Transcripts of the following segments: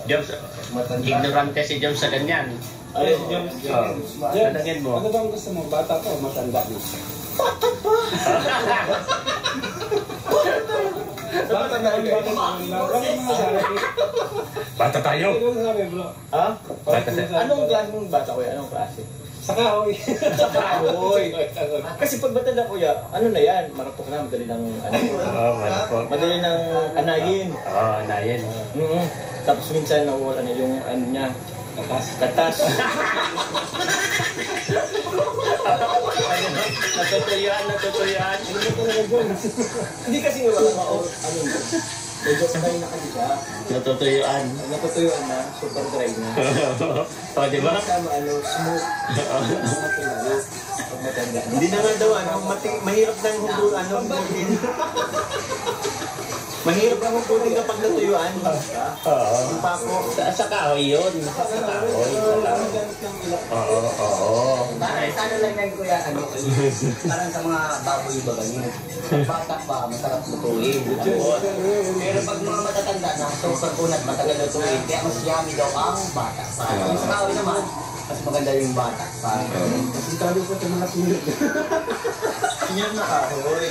Joms, ignorante si Joms sa ganyan. Ay, Joms. Tanungin mo. Ano bang gusto mo? Bata pa o matanda na? Bata na rin. Bakit mo masabi? Bata tayo. Ano masabi, bro? Ha? Bata tayo. Anong klase mong bata, kuya? Anong klase? Sa kahoy. Sa kahoy. Kasi pag matanda, kuya, ano na yan? Marapok na, madali ng Oo, malapot. madali ng anayin. Oo, anayin. Tapos minsan nawawala na yung ano niya. Katas. Natutuyuan. Hindi kasi wala ano yun. Medyo patay na kasi siya. Natutuyuan. Natutuyuan na, super dry na. O, di ba? Kasama smooth. Pag matanda. Hindi na nga daw, mahirap na yung hugutin. Mahirap ang hugutin kapag natuyuan. Oo. Yung pako. Sa kahoy yun. Sa kahoy. Oo. Ano lang yan, kuya, parang sa mga baboy ba ganyan. Bata pa, masarap lutuin. Pero pag mga matatanda na, super kunat, matagal lutuin, kaya mas yummy daw ang bata pa. Yung sa kahoy naman, mas maganda yung bata pa. Kasi tabi po sa mga tulad. Senior na kahoy.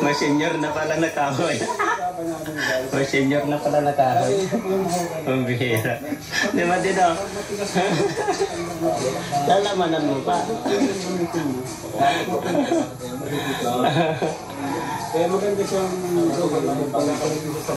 May senior na pala na kahoy. May senior na pala na kahoy. Ang bihira. Di ba din o? Lalamanan mo pa. Kaya maganda siyang